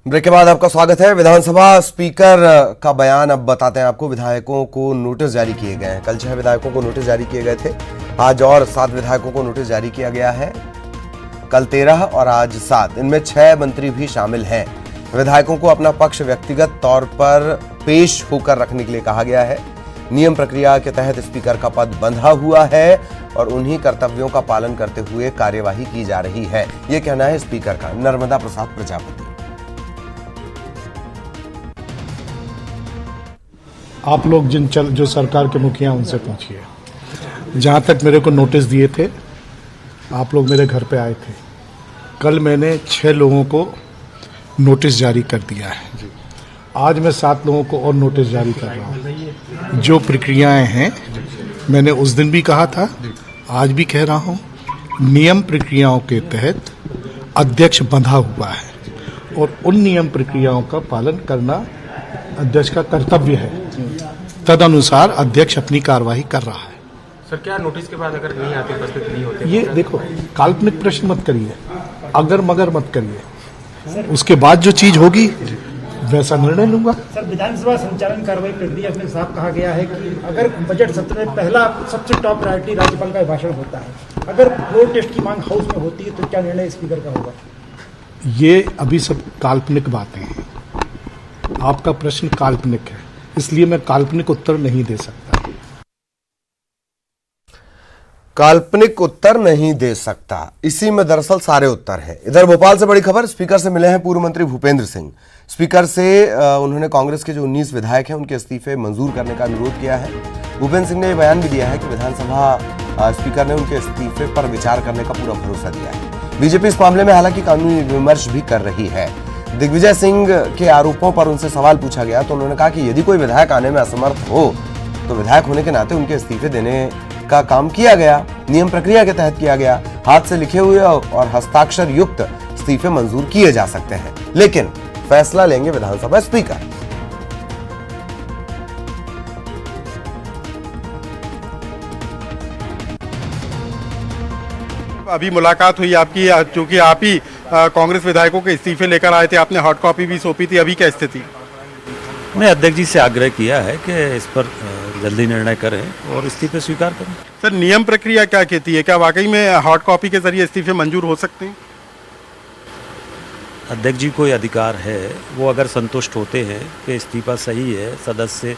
Break के बाद आपका स्वागत है। विधानसभा स्पीकर का बयान अब बताते हैं आपको। विधायकों को नोटिस जारी किए गए हैं। कल 6 विधायकों को नोटिस जारी किए गए थे। आज और 7 विधायकों को नोटिस जारी किया गया है। कल 13 और आज 7, इनमें 6 मंत्री भी शामिल हैं। विधायकों को अपना पक्ष व्यक्तिगत तौर पर पेश होकर रखने के लिए कहा गया है। नियम प्रक्रिया के तहत स्पीकर का पद बंधा हुआ है और उन्हीं कर्तव्यों का पालन करते हुए कार्यवाही की जा रही है, यह कहना है स्पीकर का। नर्मदा प्रसाद प्रजापति। आप लोग जो सरकार के मुखिया उनसे पूछिए। जहाँ तक मेरे को नोटिस दिए थे, आप लोग मेरे घर पे आए थे। कल मैंने 6 लोगों को नोटिस जारी कर दिया है। आज मैं 7 लोगों को और नोटिस जारी कर रहा हूँ। जो प्रक्रियाएं हैं, मैंने उस दिन भी कहा था, आज भी कह रहा हूँ, नियम प्रक्रियाओं के तहत अध्यक्ष बंधा हुआ है और उन नियम प्रक्रियाओं का पालन करना अध्यक्ष का कर्तव्य है। तदनुसार अध्यक्ष अपनी कार्यवाही कर रहा है। सर, क्या नोटिस के बाद अगर नहीं आते, उपस्थित नहीं होते? ये देखो, काल्पनिक प्रश्न मत करिए, अगर मगर मत करिए। उसके बाद जो चीज होगी वैसा निर्णय लूंगा। सर, विधानसभा संचालन कार्रवाई प्रक्रिया में साफ कहा गया है कि अगर बजट सत्र में पहला सबसे टॉप प्रायोरिटी राज्यपाल का भाषण होता है, अगर फ्लोर टेस्ट की मांग हाउस में होती है तो क्या निर्णय स्पीकर का होगा? ये अभी सब काल्पनिक बातें हैं। आपका प्रश्न काल्पनिक है, इसलिए मैं काल्पनिक उत्तर नहीं दे सकता। काल्पनिक उत्तर नहीं दे सकता, इसी में दरअसल सारे उत्तर हैं। इधर भोपाल से बड़ी खबर। स्पीकर से मिले हैं पूर्व मंत्री भूपेंद्र सिंह। स्पीकर से उन्होंने कांग्रेस के जो 19 विधायक हैं उनके इस्तीफे मंजूर करने का अनुरोध किया है। भूपेंद्र सिंह ने यह बयान भी दिया है कि विधानसभा स्पीकर ने उनके इस्तीफे पर विचार करने का पूरा भरोसा दिया है। बीजेपी इस मामले में हालांकि कानूनी विमर्श भी कर रही है। दिग्विजय सिंह के आरोपों पर उनसे सवाल पूछा गया तो उन्होंने कहा कि यदि कोई विधायक आने में असमर्थ हो तो विधायक होने के नाते उनके इस्तीफे देने का काम किया गया, नियम प्रक्रिया के तहत किया गया। हाथ से लिखे हुए और हस्ताक्षर युक्त इस्तीफे मंजूर किए जा सकते हैं, लेकिन फैसला लेंगे विधानसभा स्पीकर। अभी मुलाकात हुई आपकी, चूंकि आप ही कांग्रेस विधायकों के इस्तीफे लेकर आए थे, आपने हॉट कॉपी भी सौंपी थी, अभी क्या स्थिति? मैं अध्यक्ष जी से आग्रह किया है कि इस पर जल्दी निर्णय करें और इस्तीफे स्वीकार करें। सर, नियम प्रक्रिया क्या कहती है? क्या वाकई में हॉट कॉपी के जरिए इस्तीफे मंजूर हो सकते हैं? अध्यक्ष जी को अधिकार है, वो अगर संतुष्ट होते हैं कि इस्तीफा सही है, सदस्य से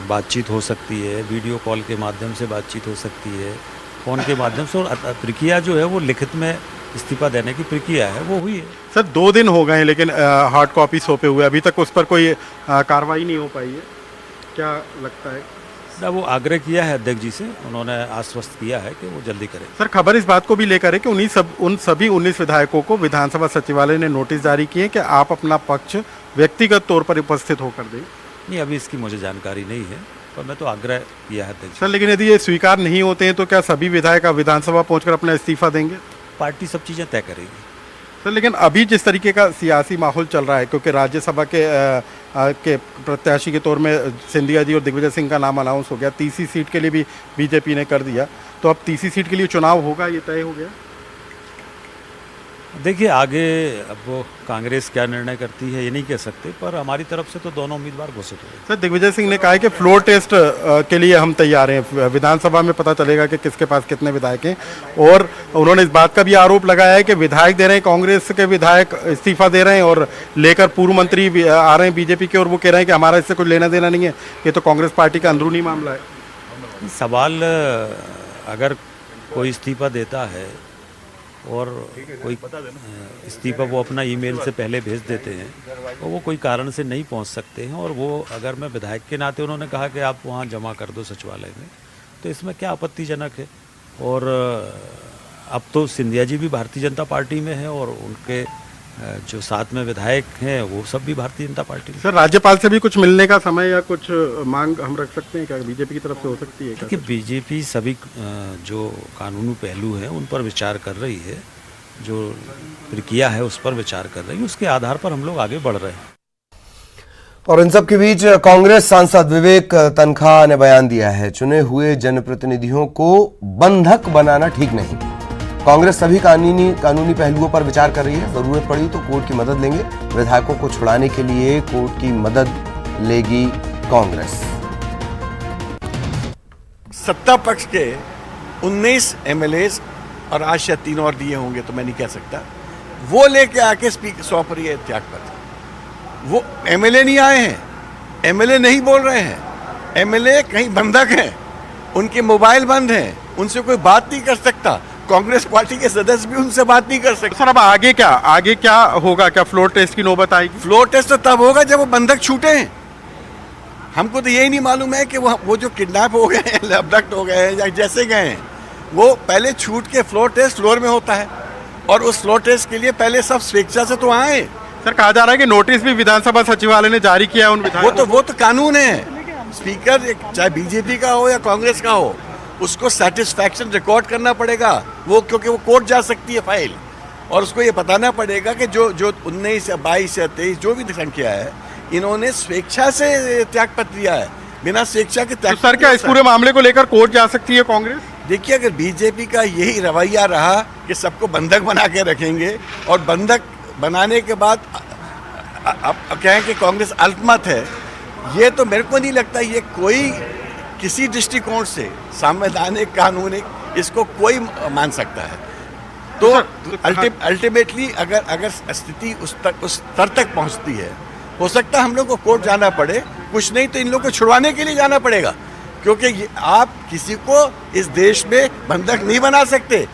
बातचीत हो सकती है, वीडियो कॉल के माध्यम से बातचीत हो सकती है, फोन के माध्यम से, और प्रक्रिया जो है वो लिखित में इस्तीफा देने की प्रक्रिया है, वो हुई है। सर, 2 दिन हो गए हैं लेकिन हॉट कॉपी सौंपे हुए, अभी तक उस पर कोई कार्रवाई नहीं हो पाई है, क्या लगता है? ना, वो आग्रह किया है अध्यक्ष जी से, उन्होंने आश्वस्त किया है कि वो जल्दी करें। सर, खबर इस बात को भी लेकर है कि उन सभी 19 विधायकों को विधानसभा सचिवालय ने नोटिस जारी किए कि आप अपना पक्ष व्यक्तिगत तौर पर उपस्थित होकर दें। नहीं, अभी इसकी मुझे जानकारी नहीं है, पर मैं तो आग्रह किया है अध्यक्ष। सर, लेकिन यदि ये स्वीकार नहीं होते हैं तो क्या सभी विधायक विधानसभा पहुंचकर अपना इस्तीफा देंगे? पार्टी सब चीज़ें तय करेगी। सर, लेकिन अभी जिस तरीके का सियासी माहौल चल रहा है, क्योंकि राज्यसभा के प्रत्याशी के तौर में सिंधिया जी और दिग्विजय सिंह का नाम अनाउंस हो गया, तीसरी सीट के लिए भी बीजेपी ने कर दिया, तो अब तीसरी सीट के लिए चुनाव होगा, ये तय हो गया? देखिए, आगे अब वो कांग्रेस क्या निर्णय करती है ये नहीं कह सकते, पर हमारी तरफ से तो दोनों उम्मीदवार घोषित हो गए। सर, दिग्विजय सिंह ने कहा है कि फ्लोर टेस्ट के लिए हम तैयार हैं, विधानसभा में पता चलेगा कि किसके पास कितने विधायक हैं, और उन्होंने इस बात का भी आरोप लगाया है कि विधायक दे रहे हैं, कांग्रेस के विधायक इस्तीफा दे रहे हैं और लेकर पूर्व मंत्री आ रहे हैं बीजेपी के, और वो कह रहे हैं कि हमारा इससे कुछ लेना देना नहीं है, ये तो कांग्रेस पार्टी का अंदरूनी मामला है। सवाल, अगर कोई इस्तीफा देता है और कोई इस्तीफा वो अपना ईमेल से पहले भेज देते हैं और वो कोई कारण से नहीं पहुंच सकते हैं, और वो अगर मैं विधायक के नाते उन्होंने कहा कि आप वहां जमा कर दो सचिवालय में, तो इसमें क्या आपत्तिजनक है? और अब तो सिंधिया जी भी भारतीय जनता पार्टी में है और उनके जो साथ में विधायक हैं वो सब भी भारतीय जनता पार्टी में। सर, राज्यपाल से भी कुछ मिलने का समय या कुछ मांग हम रख सकते हैं क्या? बीजेपी की तरफ से हो सकती है क्या? कि बीजेपी सभी जो कानूनी पहलू हैं उन पर विचार कर रही है, जो प्रक्रिया है उस पर विचार कर रही है, उसके आधार पर हम लोग आगे बढ़ रहे हैं। और इन सब के बीच कांग्रेस सांसद विवेक तनखा ने बयान दिया है, चुने हुए जनप्रतिनिधियों को बंधक बनाना ठीक नहीं। कांग्रेस सभी कानूनी पहलुओं पर विचार कर रही है। जरूरत पड़ी तो कोर्ट की मदद लेंगे। विधायकों को छुड़ाने के लिए कोर्ट की मदद लेगी कांग्रेस। सत्ता पक्ष के 19 एमएलएज और आज शायद 3 और दिए होंगे तो मैं नहीं कह सकता, वो लेके आके स्पीकर सौंप रही है त्यागपत्र। वो एमएलए नहीं आए हैं, एमएलए नहीं बोल रहे हैं, एमएलए कहीं बंधक हैं, उनके मोबाइल बंद हैं, उनसे कोई बात नहीं कर सकता। कांग्रेस पार्टी के सदस्य भी उनसे बात नहीं कर सकते। सर अब आगे क्या होगा? क्या फ्लोर टेस्ट की नौबत आएगी? फ्लोर टेस्ट तो तब होगा जब वो बंधक छूटे हैं। हमको तो यही नहीं मालूम है कि वो जो किडनैप हो गए हैं, अबडक्ट हो गए हैं या जैसे गए हैं, वो पहले छूट के फ्लोर टेस्ट फ्लोर में होता है और उस फ्लोर टेस्ट के लिए पहले सब स्वेच्छा से तो आए। सर कहा जा रहा है कि नोटिस भी विधानसभा सचिवालय ने जारी किया है उन विधायकों वो तो कानून है। स्पीकर चाहे बीजेपी का हो या कांग्रेस का हो, उसको सेटिस्फैक्शन रिकॉर्ड करना पड़ेगा वो, क्योंकि वो कोर्ट जा सकती है फाइल, और उसको ये बताना पड़ेगा कि जो 19 या 22 या 23 जो भी संख्या है, इन्होंने स्वेच्छा से त्यागपत्र दिया है, बिना स्वेच्छा के त्याग। तो सर क्या इस पूरे मामले को लेकर कोर्ट जा सकती है कांग्रेस? देखिए, अगर बीजेपी का यही रवैया रहा कि सबको बंधक बना के रखेंगे और बंधक बनाने के बाद अब कहें कि कांग्रेस अल्पमत है, ये तो मेरे को नहीं लगता ये कोई किसी दृष्टिकोण से संवैधानिक कानूनिक इसको कोई मान सकता है। तो अल्टीमेटली अगर स्थिति उस स्तर तक पहुंचती है, हो सकता है हम लोग को कोर्ट जाना पड़े, कुछ नहीं तो इन लोगों को छुड़वाने के लिए जाना पड़ेगा, क्योंकि आप किसी को इस देश में बंधक नहीं बना सकते।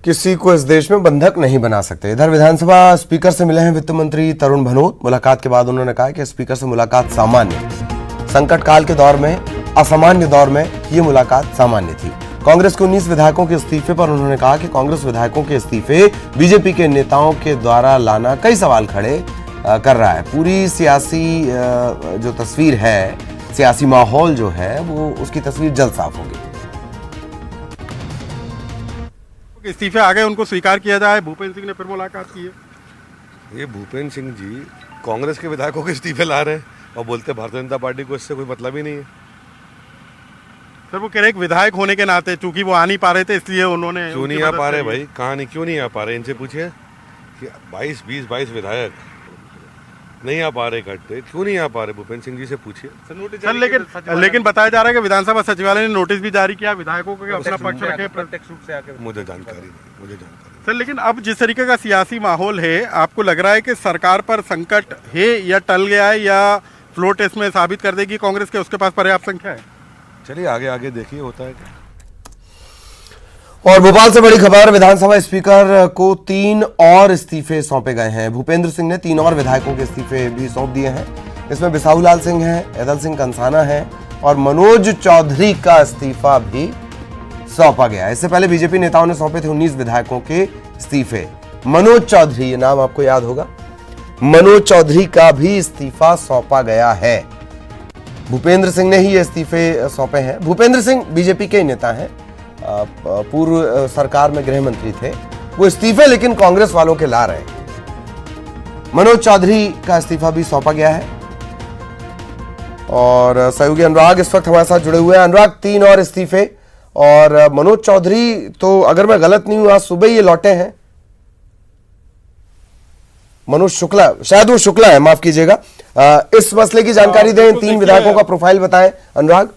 किसी को इस देश में बंधक नहीं बना सकते। इधर विधानसभा स्पीकर से मिले हैं वित्त मंत्री तरुण भनोत। मुलाकात के बाद उन्होंने कहा कि स्पीकर से मुलाकात सामान्य, संकट काल के दौर में, असामान्य दौर में ये मुलाकात सामान्य थी। कांग्रेस के 19 विधायकों के इस्तीफे पर उन्होंने कहा कि कांग्रेस विधायकों के इस्तीफे बीजेपी के नेताओं के द्वारा लाना कई सवाल खड़े कर रहा है। पूरी सियासी जो तस्वीर है, सियासी माहौल जो है, वो उसकी तस्वीर जल्द साफ होगी। इस्तीफे आ गए, उनको स्वीकार किया जाए। भूपेंद्र सिंह ने फिर मुलाकात की है। ये भूपेंद्र सिंह जी कांग्रेस के विधायकों के इस्तीफे ला रहे हैं और बोलते भारतीय जनता पार्टी को इससे कोई मतलब ही नहीं है। सर वो कह रहे एक विधायक होने के नाते, चूंकि वो आ नहीं पा रहे थे इसलिए उन्होंने। क्यों नहीं आ पा रहे भाई? कहानी क्यों नहीं आ पा रहे? इनसे पूछिए कि 22 विधायक नहीं आ पा रहे इकट्ठे, क्यों नहीं आ पा रहे? भूपेंद्र सिंह जी से पूछिए। सर लेकिन बताया जा रहा है कि विधानसभा सचिवालय ने नोटिस भी जारी किया विधायकों को अपना पक्ष रखे प्रत्यक्ष रूप से आके। मुझे जानकारी नहीं। सर लेकिन अब जिस तरीके का सियासी माहौल है, आपको लग रहा है कि सरकार पर संकट है या टल गया है, या फ्लोर टेस्ट में साबित कर देगी कांग्रेस के उसके पास पर्याप्त संख्या है? चलिए आगे देखिए होता है क्या। और भोपाल से बड़ी खबर, विधानसभा स्पीकर को 3 और इस्तीफे सौंपे गए हैं। भूपेंद्र सिंह ने 3 और विधायकों के इस्तीफे भी सौंप दिए हैं। इसमें बिसाहू लाल सिंह हैं, ऐदल सिंह कंसाना है और मनोज चौधरी का इस्तीफा भी सौंपा गया। इससे पहले बीजेपी नेताओं ने सौंपे थे 19 विधायकों के इस्तीफे। मनोज चौधरी, ये नाम आपको याद होगा, मनोज चौधरी का भी इस्तीफा सौंपा गया है। भूपेंद्र सिंह ने ही ये इस्तीफे सौंपे हैं। भूपेंद्र सिंह बीजेपी के नेता हैं, पूर्व सरकार में गृह मंत्री थे। वो इस्तीफे लेकिन कांग्रेस वालों के ला रहे हैं। मनोज चौधरी का इस्तीफा भी सौंपा गया है। और सहयोगी अनुराग इस वक्त हमारे साथ जुड़े हुए हैं। अनुराग, 3 और इस्तीफे, और मनोज चौधरी तो अगर मैं गलत नहीं हूं आज सुबह ये लौटे हैं। मनोज शुक्ला, शायद वो शुक्ला है, माफ कीजिएगा। इस मसले की जानकारी दें, 3 विधायकों का प्रोफाइल बताएं अनुराग।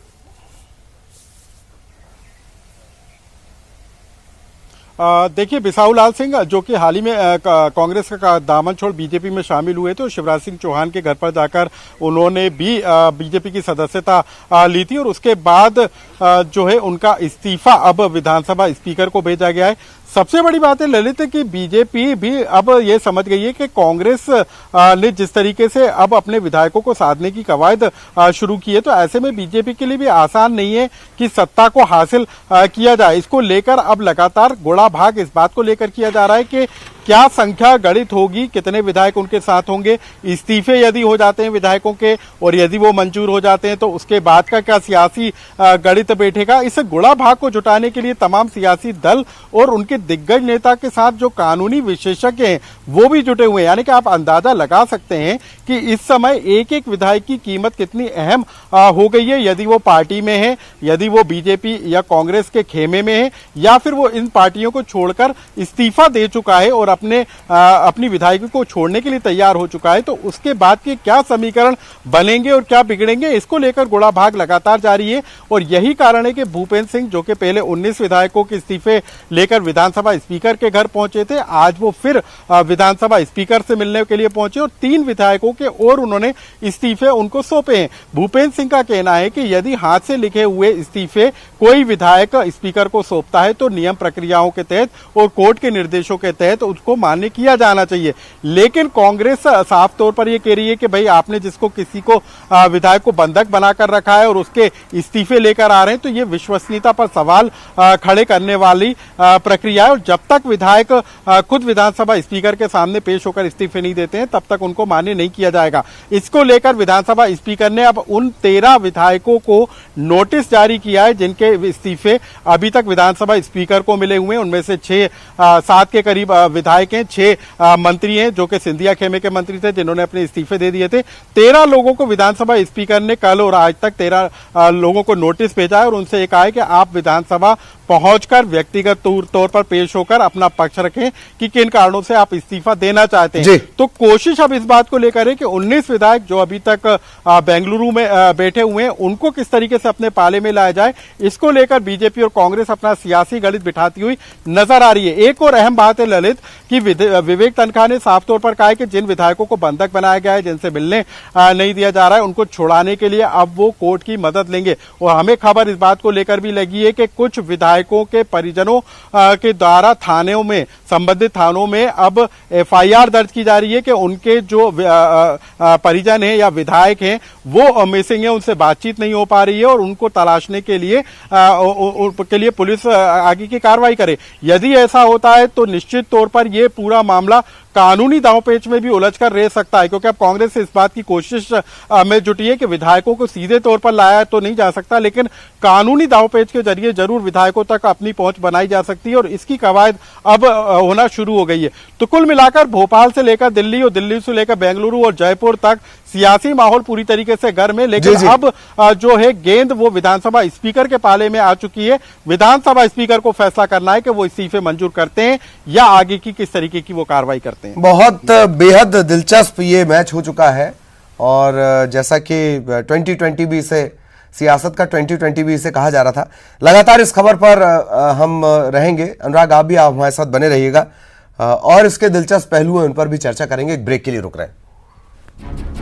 देखिए, बिसाहू लाल सिंह जो कि हाल ही में कांग्रेस का दामन छोड़ बीजेपी में शामिल हुए थे, और शिवराज सिंह चौहान के घर पर जाकर उन्होंने भी बीजेपी की सदस्यता ली थी, और उसके बाद जो है उनका इस्तीफा अब विधानसभा स्पीकर को भेजा गया है। सबसे बड़ी बात है ललित कि बीजेपी भी अब ये समझ गई है कि कांग्रेस ने जिस तरीके से अब अपने विधायकों को साधने की कवायद शुरू की है, तो ऐसे में बीजेपी के लिए भी आसान नहीं है कि सत्ता को हासिल किया जाए। इसको लेकर अब लगातार गोड़ा भाग इस बात को लेकर किया जा रहा है कि क्या संख्या गणित होगी, कितने विधायक उनके साथ होंगे, इस्तीफे यदि हो जाते हैं विधायकों के और यदि वो मंजूर हो जाते हैं तो उसके बाद का क्या सियासी गणित बैठेगा। इस गुणा भाग को जुटाने के लिए तमाम सियासी दल और उनके दिग्गज नेता के साथ जो कानूनी विशेषज्ञ हैं वो भी जुटे हुए हैं। यानी कि आप अंदाजा लगा सकते हैं कि इस समय एक एक विधायक की कीमत कितनी अहम हो गई है, यदि वो पार्टी में है, यदि वो बीजेपी या कांग्रेस के खेमे में है, या फिर वो इन पार्टियों को छोड़कर इस्तीफा दे चुका है और अपनी विधायकों को छोड़ने के लिए तैयार हो चुका है। तो उसके बाद के क्या समीकरण बनेंगे और क्या बिगड़ेंगे, इसको लेकर गुणा भाग लगातार जारी है। और यही कारण है कि भूपेंद्र सिंह, जो कि पहले 19 विधायकों के इस्तीफे लेकर विधानसभा स्पीकर के घर पहुंचे थे, आज वो फिर विधानसभा स्पीकर से मिलने के लिए पहुंचे और 3 विधायकों के और उन्होंने इस्तीफे उनको सौंपे हैं। भूपेंद्र सिंह का कहना है कि यदि हाथ से लिखे हुए इस्तीफे कोई विधायक स्पीकर को सौंपता है तो नियम प्रक्रियाओं के तहत और कोर्ट के निर्देशों के तहत उसको मान्य किया जाना चाहिए। लेकिन कांग्रेस साफ तौर पर यह कह रही है कि भाई आपने जिसको किसी को विधायक को बंधक बनाकर रखा है और उसके इस्तीफे लेकर आ रहे हैं, तो ये विश्वसनीयता पर सवाल खड़े करने वाली प्रक्रिया है। और जब तक विधायक खुद विधानसभा स्पीकर के सामने पेश होकर इस्तीफे नहीं देते हैं तब तक उनको मान्य नहीं किया जाएगा। इसको लेकर विधानसभा स्पीकर ने अब उन 13 विधायकों को नोटिस जारी किया है जिनके इस्तीफे अभी तक विधानसभा स्पीकर को मिले हुए हैं। उनमें से 7 के करीब विधायक हैं, 6 मंत्री हैं जो कि सिंधिया खेमे के मंत्री थे जिन्होंने अपने इस्तीफे दे दिए थे। 13 लोगों को विधानसभा स्पीकर ने कल और आज तक 13 लोगों को नोटिस भेजा है और उनसे ये कहा है कि आप विधानसभा पहुंचकर व्यक्तिगत तौर पर पेश होकर अपना पक्ष रखें कि किन कारणों से आप इस्तीफा देना चाहते हैं। तो कोशिश अब इस बात को लेकर है कि 19 विधायक जो अभी तक बेंगलुरु में बैठे हुए हैं उनको किस तरीके से अपने पाले में लाया जाए, इसको लेकर बीजेपी और कांग्रेस अपना सियासी गणित बिठाती हुई नजर आ रही है। एक और अहम बात है ललित कि विवेक तनखा ने साफ तौर पर कहा है कि जिन विधायकों को बंधक बनाया गया है, जिनसे मिलने नहीं दिया जा रहा है, उनको छुड़ाने के लिए अब वो कोर्ट की मदद लेंगे। और हमें खबर इस बात को लेकर भी लगी है कि कुछ विधायकों के परिजनों के द्वारा थानों में, संबंधित थानों में अब एफआईआर दर्ज की जा रही है कि उनके जो परिजन हैं या विधायक हैं वो मिसिंग है, उनसे बातचीत नहीं हो पा रही है और उनको तलाशने के लिए पुलिस आगे की कार्रवाई करे। यदि ऐसा होता है तो निश्चित तौर पर यह पूरा मामला कानूनी दांवपेच में भी उलझकर रह सकता है, क्योंकि अब कांग्रेस इस बात की कोशिश में जुटी है कि विधायकों को सीधे तौर पर लाया तो नहीं जा सकता, लेकिन कानूनी दांवपेच के जरिए जरूर विधायकों तक अपनी पहुंच बनाई जा सकती है और इसकी कवायद अब होना शुरू हो गई है। तो कुल मिलाकर भोपाल से लेकर दिल्ली और दिल्ली से लेकर बेंगलुरु और जयपुर तक सियासी माहौल पूरी तरीके से गर्म है, लेकिन अब जो है गेंद वो विधानसभा स्पीकर के पाले में आ चुकी है। विधानसभा स्पीकर को फैसला करना है कि वो इस्तीफे मंजूर करते हैं या आगे की किस तरीके की वो कार्रवाई करते हैं। बहुत बेहद दिलचस्प ये मैच हो चुका है और जैसा कि 2020 भी इसे, सियासत का 2020 भी इसे कहा जा रहा था। लगातार इस खबर पर हम रहेंगे। अनुराग, आप भी आप हमारे साथ बने रहिएगा और इसके दिलचस्प पहलू हैं उन पर भी चर्चा करेंगे। एक ब्रेक के लिए रुक रहे हैं।